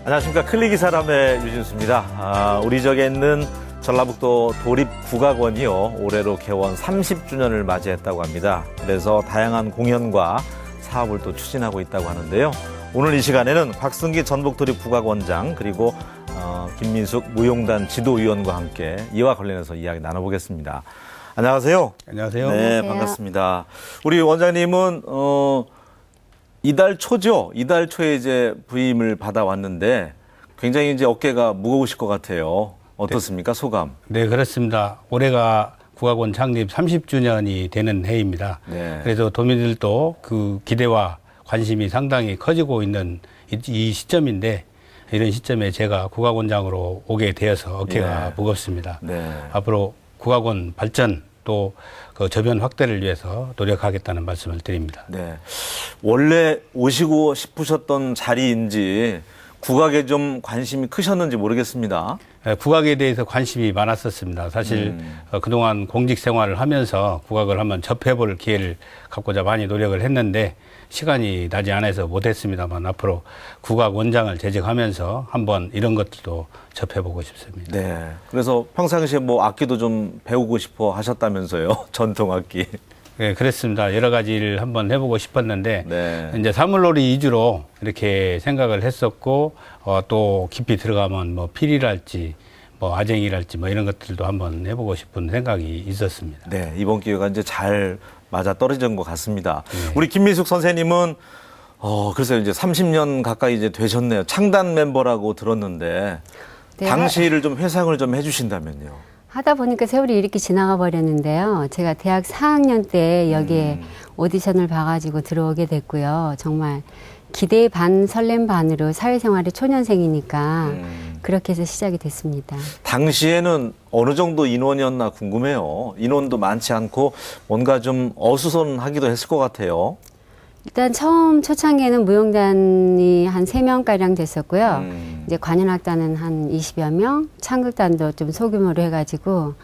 안녕하십니까. 클릭이사람의 유진수입니다. 우리 지역에 있는 전라북도 도립국악원이요, 올해로 개원 30주년을 맞이했다고 합니다. 그래서 다양한 공연과 사업을 또 추진하고 있다고 하는데요. 오늘 이 시간에는 곽승기 전북도립국악원장 그리고 김민숙 무용단 지도위원과 함께 이와 관련해서 이야기 나눠보겠습니다. 안녕하세요. 안녕하세요. 네, 안녕하세요. 반갑습니다. 우리 원장님은 이달 초죠. 이달 초에 이제 부임을 받아왔는데 굉장히 이제 어깨가 무거우실 것 같아요. 어떻습니까? 소감? 네, 그렇습니다. 올해가 국악원 창립 30주년이 되는 해입니다. 네. 그래서 도민들도 그 기대와 관심이 상당히 커지고 있는 이 시점인데, 이런 시점에 제가 국악원장으로 오게 되어서 어깨가 네. 무겁습니다. 네. 앞으로 국악원 발전 또 그 저변 확대를 위해서 노력하겠다는 말씀을 드립니다. 네. 원래 오시고 싶으셨던 자리인지 국악에 좀 관심이 크셨는지 모르겠습니다. 국악에 대해서 관심이 많았었습니다. 사실 그동안 공직 생활을 하면서 국악을 한번 접해볼 기회를 갖고자 많이 노력을 했는데 시간이 나지 않아서 못했습니다만, 앞으로 국악원장을 재직하면서 한번 이런 것들도 접해보고 싶습니다. 네. 그래서 평상시에 뭐 악기도 좀 배우고 싶어 하셨다면서요. 전통 악기. 네, 그랬습니다. 여러 가지를 한번 해보고 싶었는데, 네. 이제 사물놀이 위주로 이렇게 생각을 했었고, 또 깊이 들어가면 뭐 필이랄지, 뭐 아쟁이랄지 뭐 이런 것들도 한번 해보고 싶은 생각이 있었습니다. 네. 이번 기회가 이제 잘 맞아 떨어진 것 같습니다. 네. 우리 김민숙 선생님은 글쎄요, 이제 30년 가까이 이제 되셨네요. 창단 멤버라고 들었는데 네, 당시를 좀 회상을 좀 해주신다면요. 하다 보니까 세월이 이렇게 지나가 버렸는데요. 제가 대학 4학년 때 여기에 오디션을 봐가지고 들어오게 됐고요. 정말 기대 반 설렘 반으로 사회생활의 초년생이니까 그렇게 해서 시작이 됐습니다. 당시에는 어느 정도 인원이었나 궁금해요. 인원도 많지 않고 뭔가 좀 어수선하기도 했을 것 같아요. 일단 처음 초창기에는 무용단이 한 3명가량 됐었고요. 이제 관현악단은 한 20여 명, 창극단도 좀 소규모로 해가지고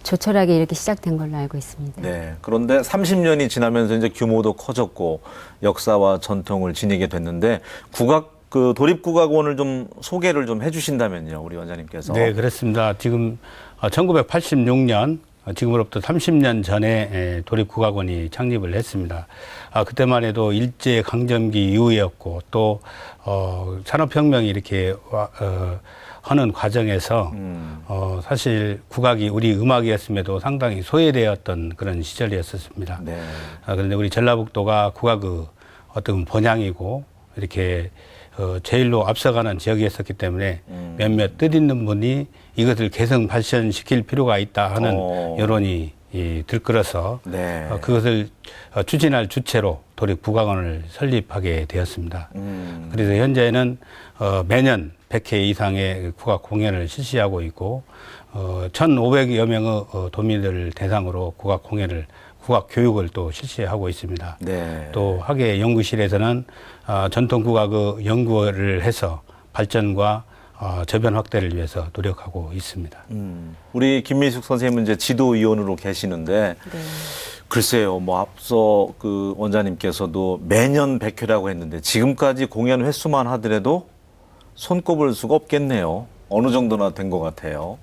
조촐하게 이렇게 시작된 걸로 알고 있습니다. 네. 그런데 30년이 지나면서 이제 규모도 커졌고 역사와 전통을 지니게 됐는데 그 도립국악원을 좀 소개를 좀 해주신다면요, 우리 원장님께서. 네, 그렇습니다. 지금 1986년 지금으로부터 30년 전에 도립국악원이 창립을 했습니다. 그때만 해도 일제 강점기 이후였고 또 산업혁명이 이렇게 하는 과정에서 사실 국악이 우리 음악이었음에도 상당히 소외되었던 그런 시절이었었습니다. 네. 그런데 우리 전라북도가 국악의 어떤 본향이고 이렇게 제일로 앞서가는 지역이었었기 때문에 몇몇 뜻있는 분이 이것을 개성 발전시킬 필요가 있다 하는 여론이 들끓어서 네. 그것을 추진할 주체로 도립국악원을 설립하게 되었습니다. 그래서 현재는 매년 100회 이상의 국악 공연을 실시하고 있고 1,500여 명의 도민들을 대상으로 국악 공연을 국악 교육을 또 실시하고 있습니다. 네. 또 학예 연구실에서는 전통 국악의 연구를 해서 발전과 저변 확대를 위해서 노력하고 있습니다. 우리 김민숙 선생님은 이제 지도위원으로 계시는데 네. 글쎄요, 뭐 앞서 그 원장님께서도 매년 100회라고 했는데 지금까지 공연 횟수만 하더라도 손꼽을 수가 없겠네요. 어느 정도나 된 것 같아요.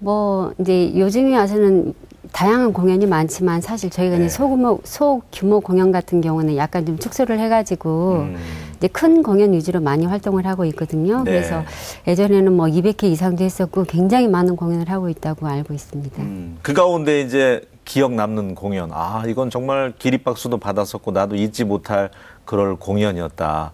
뭐 이제 요즘에 와서는 다양한 공연이 많지만 사실 저희가 네. 이제 소규모 공연 같은 경우는 약간 좀 축소를 해가지고 이제 큰 공연 위주로 많이 활동을 하고 있거든요. 네. 그래서 예전에는 뭐 200회 이상도 했었고 굉장히 많은 공연을 하고 있다고 알고 있습니다. 그 가운데 이제 기억 남는 공연. 이건 정말 기립박수도 받았었고 나도 잊지 못할 그럴 공연이었다.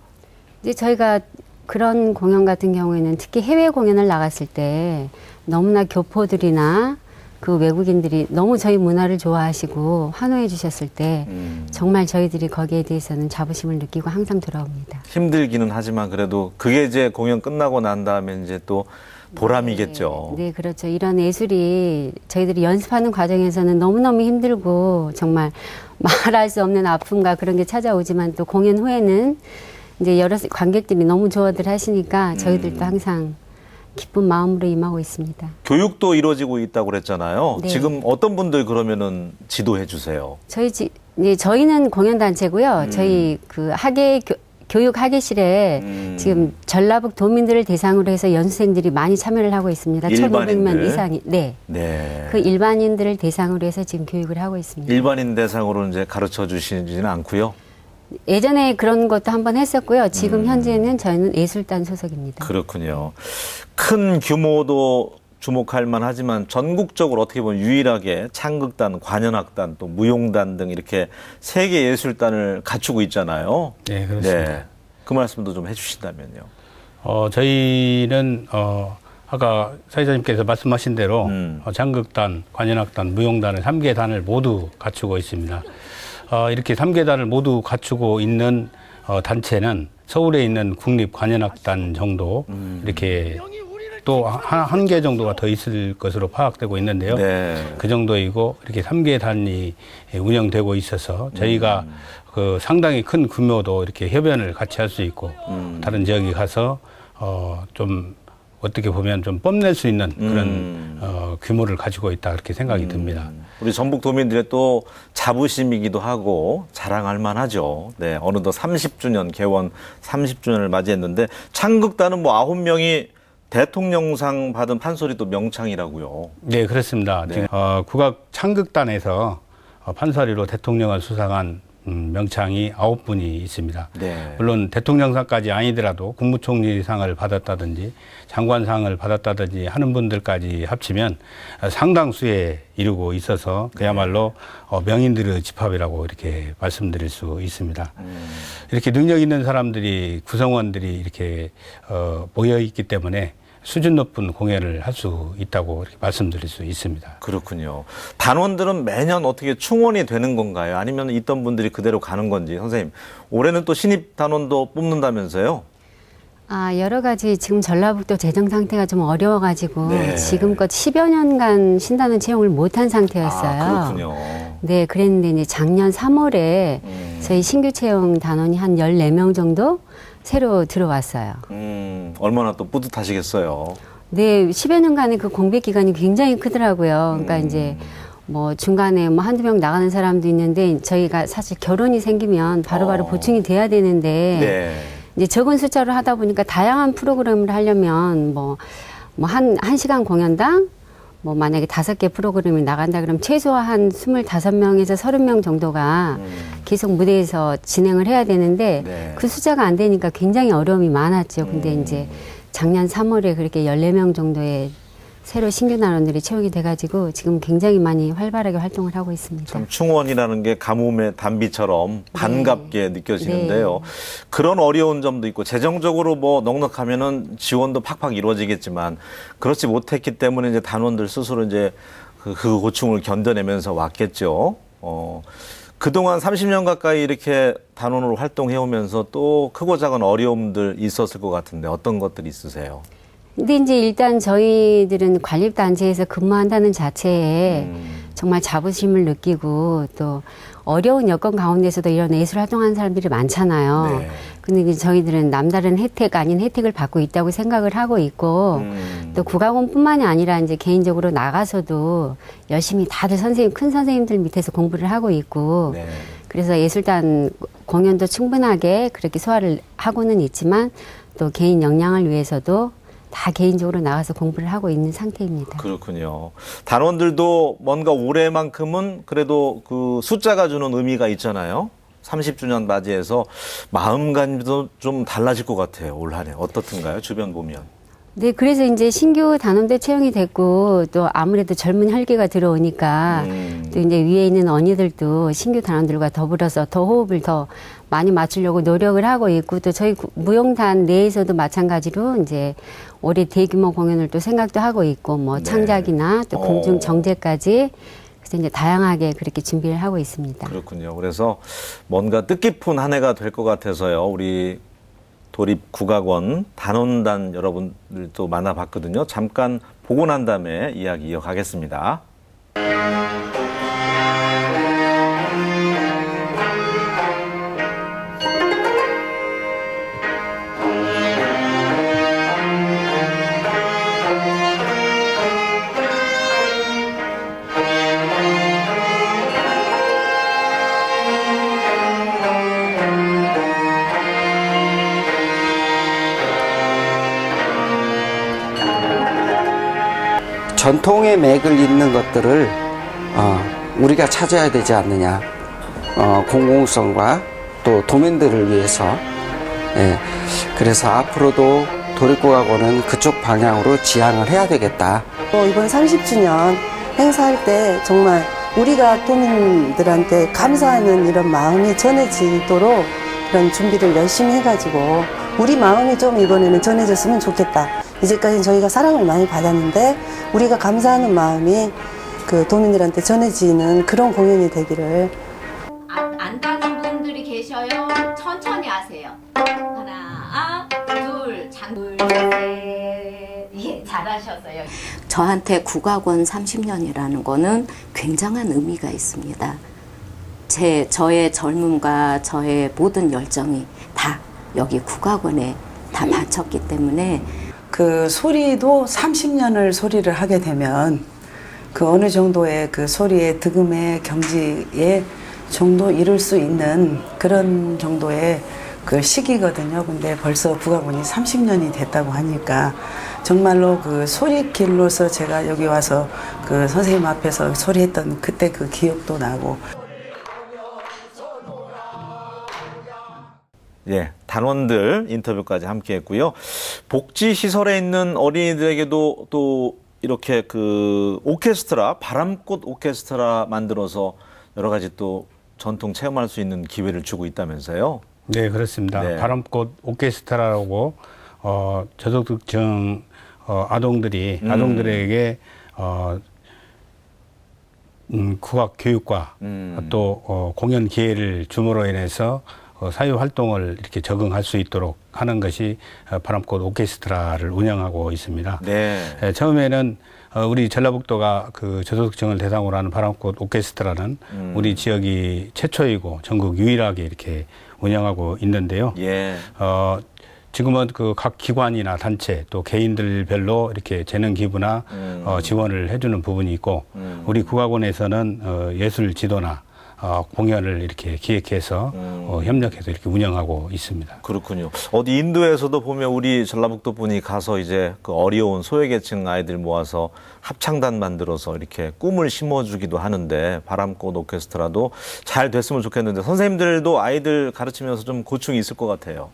이제 저희가 그런 공연 같은 경우에는 특히 해외 공연을 나갔을 때 너무나 교포들이나 그 외국인들이 너무 저희 문화를 좋아하시고 환호해 주셨을 때 정말 저희들이 거기에 대해서는 자부심을 느끼고 항상 돌아옵니다. 힘들기는 하지만 그래도 그게 이제 공연 끝나고 난 다음에 이제 또 보람이겠죠. 네, 그렇죠. 이런 예술이 저희들이 연습하는 과정에서는 너무너무 힘들고 정말 말할 수 없는 아픔과 그런 게 찾아오지만 또 공연 후에는 이제 여러 관객들이 너무 좋아들 하시니까 저희들도 항상 기쁜 마음으로 임하고 있습니다. 교육도 이루어지고 있다고 그랬잖아요. 네. 지금 어떤 분들 그러면은 지도해 주세요? 저희는 공연단체고요. 저희 그 학예 교육하계실에 지금 전라북 도민들을 대상으로 해서 연수생들이 많이 참여를 하고 있습니다. 1,500명 이상이. 네. 네. 그 일반인들을 대상으로 해서 지금 교육을 하고 있습니다. 일반인 대상으로 이제 가르쳐 주시지는 않고요. 예전에 그런 것도 한번 했었고요. 지금 현재는 저희는 예술단 소속입니다. 그렇군요. 큰 규모도 주목할 만하지만 전국적으로 어떻게 보면 유일하게 창극단, 관현악단, 또 무용단 등 이렇게 세 개 예술단을 갖추고 있잖아요. 네, 그렇습니다. 네. 그 말씀도 좀 해주신다면요. 저희는 아까 사회자님께서 말씀하신 대로 장극단, 관현악단, 무용단을 3개 단을 모두 갖추고 있습니다. 이렇게 3개 단을 모두 갖추고 있는 단체는 서울에 있는 국립관현악단 정도 이렇게 또 한 개 정도가 더 있을 것으로 파악되고 있는데요. 네. 그 정도이고 이렇게 3개 단이 운영되고 있어서 저희가 그 상당히 큰 규모도 이렇게 협연을 같이 할 수 있고 다른 지역에 가서 좀 어떻게 보면 좀 뽐낼 수 있는 그런 규모를 가지고 있다 그렇게 생각이 듭니다. 우리 전북 도민들의 또 자부심이기도 하고 자랑할 만하죠. 네, 어느덧 30주년 개원 30주년을 맞이했는데 창극단은 뭐 9명이 대통령상 받은 판소리도 명창이라고요. 네, 그렇습니다. 네. 지금 국악 창극단에서 판소리로 대통령을 수상한 명창이 9분이 있습니다. 네. 물론 대통령상까지 아니더라도 국무총리상을 받았다든지 장관상을 받았다든지 하는 분들까지 합치면 상당수에 이르고 있어서 그야말로 명인들의 집합이라고 이렇게 말씀드릴 수 있습니다. 이렇게 능력 있는 사람들이 구성원들이 이렇게 모여 있기 때문에 수준 높은 공연을 할 수 있다고 이렇게 말씀드릴 수 있습니다. 그렇군요. 단원들은 매년 어떻게 충원이 되는 건가요? 아니면 있던 분들이 그대로 가는 건지. 선생님, 올해는 또 신입 단원도 뽑는다면서요? 여러 가지 지금 전라북도 재정 상태가 좀 어려워가지고 네. 지금껏 10여 년간 신단원 채용을 못한 상태였어요. 그렇군요. 네, 그랬는데 이제 작년 3월에 저희 신규 채용 단원이 한 14명 정도 새로 들어왔어요. 얼마나 또 뿌듯하시겠어요. 네, 10여 년간의 그 공백 기간이 굉장히 크더라고요. 그러니까 이제 뭐 중간에 뭐 한두 명 나가는 사람도 있는데 저희가 사실 결혼이 생기면 바로바로 보충이 돼야 되는데 네. 이제 적은 숫자로 하다 보니까 다양한 프로그램을 하려면 한 시간 공연당 뭐 만약에 5개 프로그램이 나간다 그러면 최소한 25명에서 30명 정도가 계속 무대에서 진행을 해야 되는데 네. 그 숫자가 안 되니까 굉장히 어려움이 많았죠. 근데 이제 작년 3월에 그렇게 14명 정도의 새로 신규 단원들이 채용이 돼가지고 지금 굉장히 많이 활발하게 활동을 하고 있습니다. 참 충원이라는 게 가뭄의 단비처럼 반갑게 느껴지는데요. 그런 어려운 점도 있고 재정적으로 뭐 넉넉하면은 지원도 팍팍 이루어지겠지만 그렇지 못했기 때문에 이제 단원들 스스로 이제 그 고충을 견뎌내면서 왔겠죠. 그동안 30년 가까이 이렇게 단원으로 활동해 오면서 또 크고 작은 어려움들 있었을 것 같은데 어떤 것들이 있으세요? 근데 이제 일단 저희들은 관립단체에서 근무한다는 자체에 정말 자부심을 느끼고 또 어려운 여건 가운데서도 이런 예술 활동하는 사람들이 많잖아요. 네. 근데 이제 저희들은 남다른 혜택 아닌 혜택을 받고 있다고 생각을 하고 있고 또 국악원뿐만이 아니라 이제 개인적으로 나가서도 열심히 다들 큰 선생님들 밑에서 공부를 하고 있고 네. 그래서 예술단 공연도 충분하게 그렇게 소화를 하고는 있지만 또 개인 역량을 위해서도 다 개인적으로 나가서 공부를 하고 있는 상태입니다. 그렇군요. 단원들도 뭔가 올해만큼은 그래도 그 숫자가 주는 의미가 있잖아요. 30주년 맞이해서 마음가짐도 좀 달라질 것 같아요. 올 한해 어떻든가요? 주변 보면. 네, 그래서 이제 신규 단원대 채용이 됐고 또 아무래도 젊은 혈기가 들어오니까 또 이제 위에 있는 언니들도 신규 단원들과 더불어서 더 호흡을 더 많이 맞추려고 노력을 하고 있고 또 저희 무용단 내에서도 마찬가지로 이제 올해 대규모 공연을 또 생각도 하고 있고 뭐 창작이나 또 공중 정제까지 그래서 이제 다양하게 그렇게 준비를 하고 있습니다. 그렇군요. 그래서 뭔가 뜻깊은 한 해가 될 것 같아서요. 우리 도립국악원 단원단 여러분들도 만나봤거든요. 잠깐 보고 난 다음에 이야기 이어가겠습니다. 전통의 맥을 잇는 것들을 우리가 찾아야 되지 않느냐. 공공성과 또 도민들을 위해서. 예, 그래서 앞으로도 도립국악원은 그쪽 방향으로 지향을 해야 되겠다. 이번 30주년 행사할 때 정말 우리가 도민들한테 감사하는 이런 마음이 전해지도록 그런 준비를 열심히 해가지고 우리 마음이 좀 이번에는 전해졌으면 좋겠다. 이제까지는 저희가 사랑을 많이 받았는데 우리가 감사하는 마음이 그 도민들한테 전해지는 그런 공연이 되기를. 안 따는 분들이 계셔요. 천천히 하세요. 하나, 둘, 둘, 셋. 예, 잘하셨어요. 저한테 국악원 30년이라는 거는 굉장한 의미가 있습니다. 저의 젊음과 저의 모든 열정이 다 여기 국악원에 다 바쳤기 때문에 그 소리도 30년을 소리를 하게 되면 그 어느 정도의 그 소리의 득음의 경지에 정도 이룰 수 있는 그런 정도의 그 시기거든요. 근데 벌써 국악원이 30년이 됐다고 하니까 정말로 그 소리길로서 제가 여기 와서 그 선생님 앞에서 소리했던 그때 그 기억도 나고. 예, 단원들 인터뷰까지 함께 했고요. 복지시설에 있는 어린이들에게도 또 이렇게 그 오케스트라, 바람꽃 오케스트라 만들어서 여러 가지 또 전통 체험할 수 있는 기회를 주고 있다면서요? 네, 그렇습니다. 네. 바람꽃 오케스트라라고 저소득층 아동들에게 국악 교육과 또 공연 기회를 줌으로 인해서 사회 활동을 이렇게 적응할 수 있도록 하는 것이 바람꽃 오케스트라를 운영하고 있습니다. 네. 처음에는 우리 전라북도가 그 저소득층을 대상으로 하는 바람꽃 오케스트라는 우리 지역이 최초이고 전국 유일하게 이렇게 운영하고 있는데요. 예. 지금은 그 각 기관이나 단체 또 개인들별로 이렇게 재능 기부나 지원을 해주는 부분이 있고 우리 국악원에서는 예술 지도나 공연을 이렇게 기획해서 협력해서 이렇게 운영하고 있습니다. 그렇군요. 어디 인도에서도 보면 우리 전라북도 분이 가서 이제 그 어려운 소외계층 아이들 모아서 합창단 만들어서 이렇게 꿈을 심어주기도 하는데 바람꽃 오케스트라도 잘 됐으면 좋겠는데 선생님들도 아이들 가르치면서 좀 고충이 있을 것 같아요.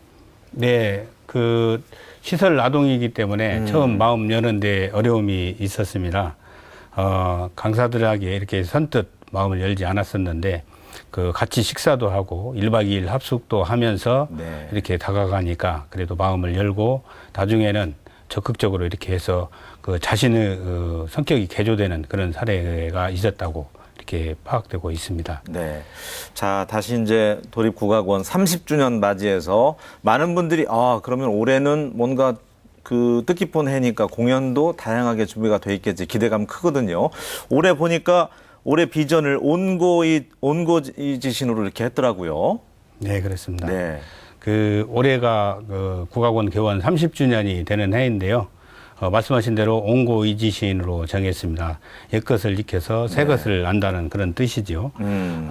네, 그 시설 아동이기 때문에 처음 마음 여는데 어려움이 있었습니다. 강사들에게 이렇게 선뜻 마음을 열지 않았었는데 그 같이 식사도 하고 1박 2일 합숙도 하면서 네. 이렇게 다가가니까 그래도 마음을 열고 나중에는 적극적으로 이렇게 해서 그 자신의 성격이 개조되는 그런 사례가 있었다고 이렇게 파악되고 있습니다. 네. 자, 다시 이제 도립국악원 30주년 맞이해서 많은 분들이 그러면 올해는 뭔가 그 뜻깊은 해니까 공연도 다양하게 준비가 돼 있겠지 기대감 크거든요. 올해 보니까 올해 비전을 온고지신으로 이렇게 했더라고요. 네, 그렇습니다. 네. 그 올해가 그 국악원 개원 30주년이 되는 해인데요. 말씀하신 대로 온고이지신으로 정했습니다. 옛것을 익혀서 새 것을 안다는 그런 뜻이죠.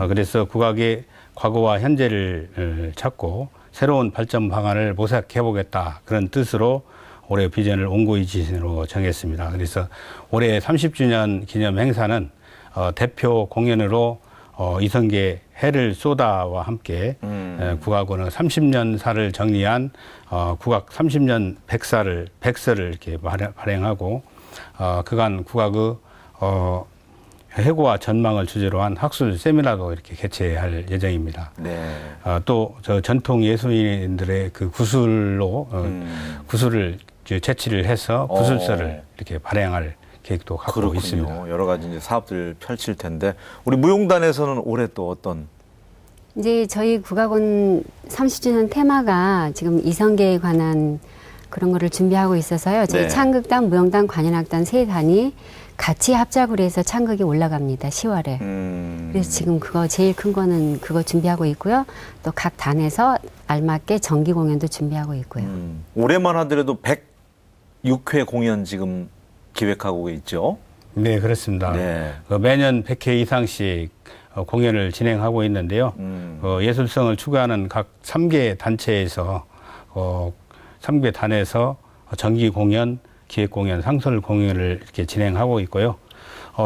그래서 국악의 과거와 현재를 찾고 새로운 발전 방안을 모색해 보겠다 그런 뜻으로 올해 비전을 온고이지신으로 정했습니다. 그래서 올해 30주년 기념 행사는 대표 공연으로 이성계 해를 쏘다와 함께 국악원의 30년사를 정리한 국악 30년 백서를 이렇게 발행하고 그간 국악의 해고와 전망을 주제로 한 학술 세미나도 이렇게 개최할 예정입니다. 네. 또 저 전통 예술인들의 그 구술로 구술을 채취를 해서 구술서를 이렇게 발행할 계획도 갖고 그렇군요. 있습니다. 여러 가지 이제 사업들 펼칠 텐데 우리 무용단에서는 올해 또 어떤? 이제 저희 국악원 30주년 테마가 지금 이성계에 관한 그런 거를 준비하고 있어서요. 저희 네. 창극단, 무용단, 관현악단 세 단이 같이 합작으로 해서 창극이 올라갑니다. 10월에. 그래서 지금 그거 제일 큰 거는 그거 준비하고 있고요. 또 각 단에서 알맞게 정기 공연도 준비하고 있고요. 올해만 하더라도 106회 공연 지금 기획하고 있죠. 네, 그렇습니다. 네. 매년 100회 이상씩 공연을 진행하고 있는데요. 예술성을 추구하는 각 3개 단체에서 3개 단에서 정기 공연 기획 공연, 상설 공연을 이렇게 진행하고 있고요.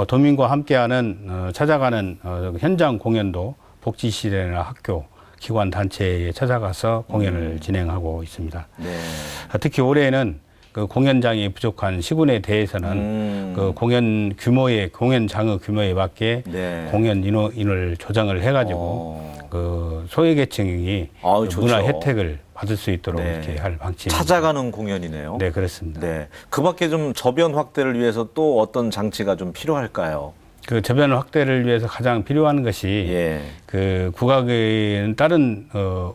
도민과 함께하는 찾아가는 현장 공연도 복지시설이나 학교, 기관 단체에 찾아가서 공연을 진행하고 있습니다. 네. 특히 올해는 그 공연장이 부족한 시군에 대해서는 그 공연 장의 규모에 맞게 네. 공연 인원을 조정을 해가지고 그 소외계층이 아유, 그 좋죠. 문화 혜택을 받을 수 있도록 네. 이렇게 할 방침. 찾아가는 공연이네요. 네, 그렇습니다. 네. 그 밖에 좀 저변 확대를 위해서 또 어떤 장치가 좀 필요할까요? 그 저변 확대를 위해서 가장 필요한 것이 예. 그 국악은 다른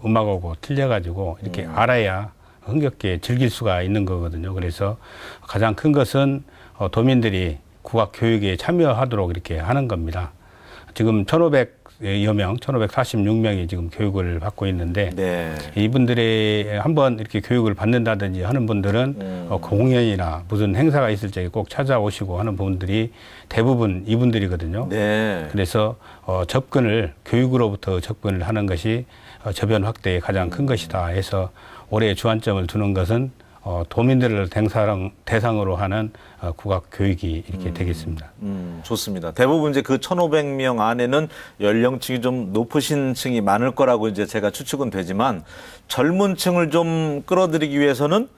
음악하고 틀려가지고 이렇게 알아야 흥겹게 즐길 수가 있는 거거든요. 그래서 가장 큰 것은 도민들이 국악 교육에 참여하도록 이렇게 하는 겁니다. 지금 1,500여 명, 1,546명이 지금 교육을 받고 있는데 네. 이분들의 한번 이렇게 교육을 받는다든지 하는 분들은 공연이나 무슨 행사가 있을 적에 꼭 찾아오시고 하는 분들이 대부분 이분들이거든요. 네. 그래서 교육으로부터 접근을 하는 것이 저변 확대의 가장 큰 것이다 해서 올해 주안점을 두는 것은 도민들을 대상으로 하는 국악 교육이 이렇게 되겠습니다. 좋습니다. 대부분 이제 그 1,500명 안에는 연령층이 좀 높으신 층이 많을 거라고 이제 제가 추측은 되지만 젊은 층을 좀 끌어들이기 위해서는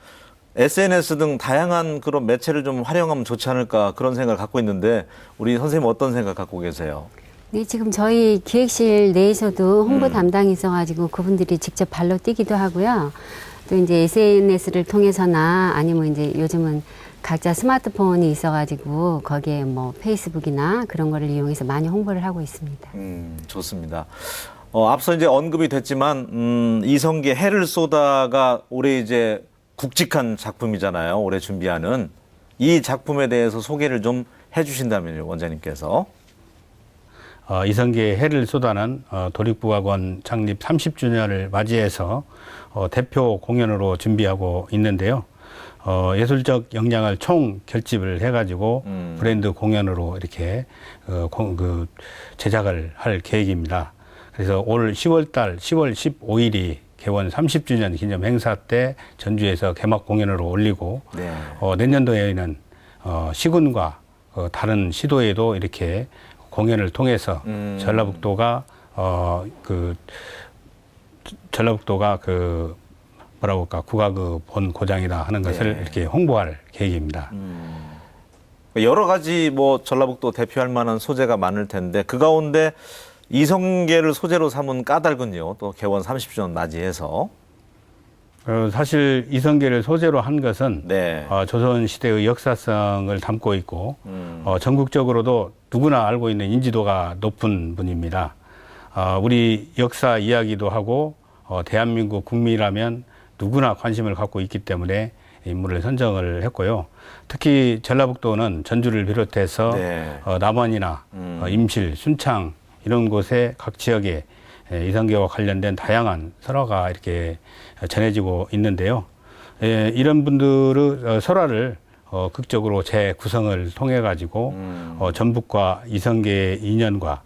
SNS 등 다양한 그런 매체를 좀 활용하면 좋지 않을까 그런 생각을 갖고 있는데 우리 선생님 어떤 생각 갖고 계세요? 네, 지금 저희 기획실 내에서도 홍보 담당이 있어가지고 그분들이 직접 발로 뛰기도 하고요. 또 이제 SNS를 통해서나 아니면 이제 요즘은 각자 스마트폰이 있어가지고 거기에 뭐 페이스북이나 그런 거를 이용해서 많이 홍보를 하고 있습니다. 좋습니다. 앞서 이제 언급이 됐지만 이성계 해를 쏘다가 올해 이제 굵직한 작품이잖아요. 올해 준비하는 이 작품에 대해서 소개를 좀 해주신다면요, 원장님께서. 이성계의 해를 쏟아는 도립국악원 창립 30주년을 맞이해서 대표 공연으로 준비하고 있는데요. 예술적 역량을 총 결집을 해가지고 브랜드 공연으로 이렇게 제작을 할 계획입니다. 그래서 올 10월 15일이 개원 30주년 기념 행사 때 전주에서 개막 공연으로 올리고 네. 내년도에는 시군과 다른 시도에도 이렇게 공연을 통해서 전라북도가 국악의 본 고장이다 하는 것을 네. 이렇게 홍보할 계획입니다. 여러 가지 뭐 전라북도 대표할 만한 소재가 많을 텐데 그 가운데 이성계를 소재로 삼은 까닭은요. 또 개원 30주년 맞이해서 사실 이성계를 소재로 한 것은 네. 조선 시대의 역사성을 담고 있고 전국적으로도 누구나 알고 있는 인지도가 높은 분입니다. 우리 역사 이야기도 하고 대한민국 국민이라면 누구나 관심을 갖고 있기 때문에 인물을 선정을 했고요. 특히 전라북도는 전주를 비롯해서 네. 남원이나 임실, 순창 이런 곳에 각 지역에 이성계와 관련된 다양한 설화가 이렇게 전해지고 있는데요. 이런 분들의 설화를 극적으로 재구성을 통해 가지고 전북과 이성계의 인연과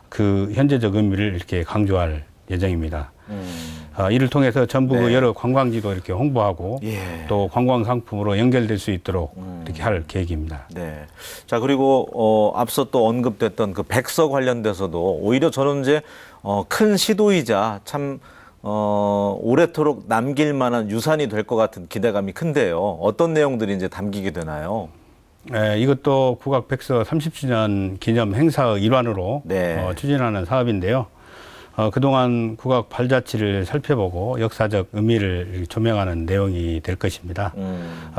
그 현재적 의미를 이렇게 강조할 예정입니다. 이를 통해서 전북의 네. 여러 관광지도 이렇게 홍보하고 예. 또 관광 상품으로 연결될 수 있도록 이렇게 할 계획입니다. 네. 자, 그리고 앞서 또 언급됐던 그 백서 관련돼서도 오히려 저는 이제 큰 시도이자 참 오래도록 남길 만한 유산이 될 것 같은 기대감이 큰데요. 어떤 내용들이 이제 담기게 되나요? 이것도 국악 백서 30주년 기념 행사의 일환으로 네. 추진하는 사업인데요. 그동안 국악 발자취를 살펴보고 역사적 의미를 조명하는 내용이 될 것입니다.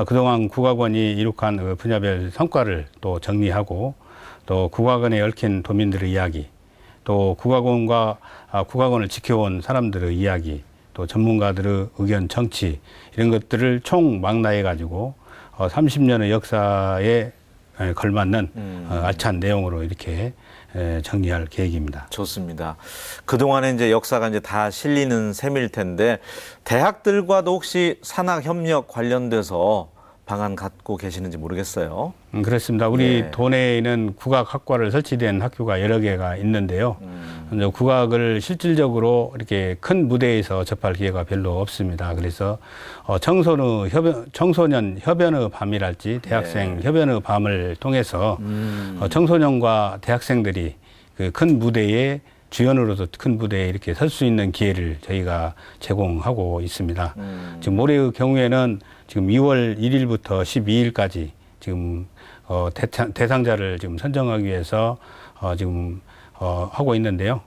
그동안 국악원이 이룩한 그 분야별 성과를 또 정리하고 또 국악원에 얽힌 도민들의 이야기, 또 국악원을 지켜온 사람들의 이야기, 또 전문가들의 의견, 정치 이런 것들을 총망라해 가지고 30년의 역사에 걸맞는 알찬 내용으로 이렇게 정리할 계획입니다. 좋습니다. 그동안에 이제 역사가 이제 다 실리는 셈일 텐데 대학들과도 혹시 산학 협력 관련돼서 방안 갖고 계시는지 모르겠어요. 그렇습니다. 우리 예. 도내에는 국악학과를 설치된 학교가 여러 개가 있는데요. 이제 국악을 실질적으로 이렇게 큰 무대에서 접할 기회가 별로 없습니다. 그래서 청소년 협연의 밤이랄지 대학생 협연의 밤을 통해서 청소년과 대학생들이 그 큰 무대에 주연으로서 큰 무대에 이렇게 설 수 있는 기회를 저희가 제공하고 있습니다. 지금 올해의 경우에는 지금 2월 1일부터 12일까지 지금 대상자를 지금 선정하기 위해서 지금 하고 있는데요.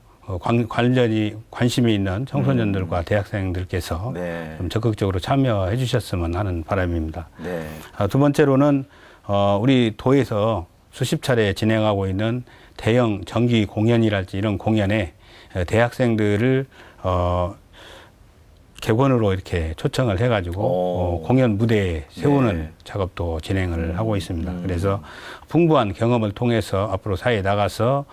관심이 있는 청소년들과 대학생들께서 네. 좀 적극적으로 참여해 주셨으면 하는 바람입니다. 네. 두 번째로는 우리 도에서 수십 차례 진행하고 있는 대형 정기 공연이랄지 이런 공연에 대학생들을 객원으로 이렇게 초청을 해가지고 공연 무대에 세우는 네. 작업도 진행을 하고 있습니다. 그래서 풍부한 경험을 통해서 앞으로 사회에 나가서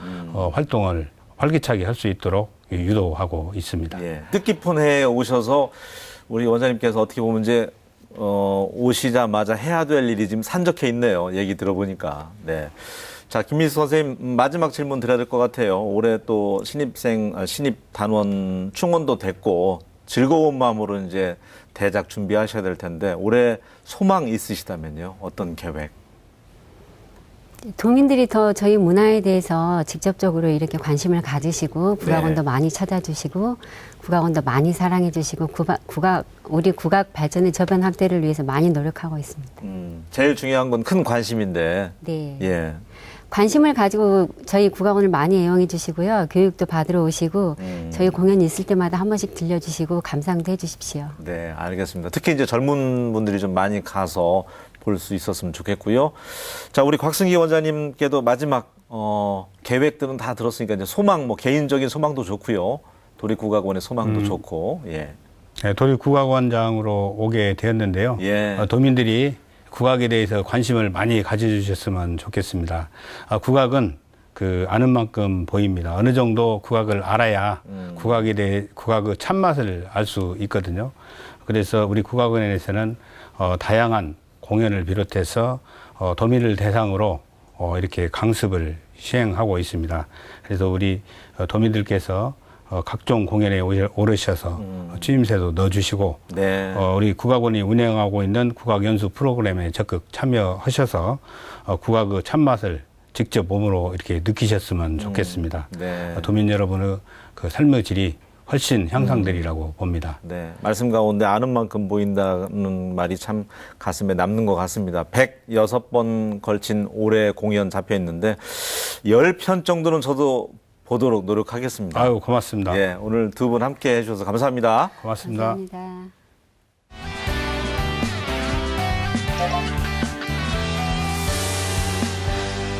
활동을 활기차게 할 수 있도록 유도하고 있습니다. 예. 뜻깊은 해에 오셔서 우리 원장님께서 어떻게 보면 이제 오시자마자 해야 될 일이 지금 산적해 있네요. 얘기 들어보니까. 네. 자, 김민수 선생님 마지막 질문 드려야 될 것 같아요. 올해 또 신입 단원 충원도 됐고 즐거운 마음으로 이제 대작 준비하셔야 될 텐데 올해 소망 있으시다면요. 어떤 계획? 도민들이 더 저희 문화에 대해서 직접적으로 이렇게 관심을 가지시고 국악원도 많이 찾아주시고 국악원도 많이 사랑해 주시고 우리 국악 발전의 저변 확대를 위해서 많이 노력하고 있습니다. 제일 중요한 건 큰 관심인데. 네. 예. 관심을 가지고 저희 국악원을 많이 애용해 주시고요. 교육도 받으러 오시고 저희 공연 있을 때마다 한 번씩 들려주시고 감상도 해 주십시오. 네, 알겠습니다. 특히 이제 젊은 분들이 좀 많이 가서 볼 수 있었으면 좋겠고요. 자, 우리 곽승기 원장님께도 마지막 계획들은 다 들었으니까 이제 소망, 뭐 개인적인 소망도 좋고요. 도립국악원의 소망도 좋고, 예. 네, 도립국악원장으로 오게 되었는데요. 예. 도민들이 국악에 대해서 관심을 많이 가져주셨으면 좋겠습니다. 국악은 아는 만큼 보입니다. 어느 정도 국악을 알아야 국악의 참맛을 알 수 있거든요. 그래서 우리 국악원에서는 다양한 공연을 비롯해서 도민을 대상으로 이렇게 강습을 시행하고 있습니다. 그래서 우리 도민들께서 각종 공연에 오르셔서 추임새도 넣어주시고 네. 우리 국악원이 운영하고 있는 국악 연수 프로그램에 적극 참여하셔서 국악의 참맛을 직접 몸으로 이렇게 느끼셨으면 좋겠습니다. 네. 도민 여러분의 그 삶의 질이 훨씬 향상되리라고 봅니다. 네. 말씀 가운데 아는 만큼 보인다는 말이 참 가슴에 남는 것 같습니다. 106번 걸친 올해 공연 잡혀 있는데 10편 정도는 저도 보도록 노력하겠습니다. 아유, 고맙습니다. 예, 오늘 두 분 함께 해주셔서 감사합니다. 고맙습니다. 감사합니다.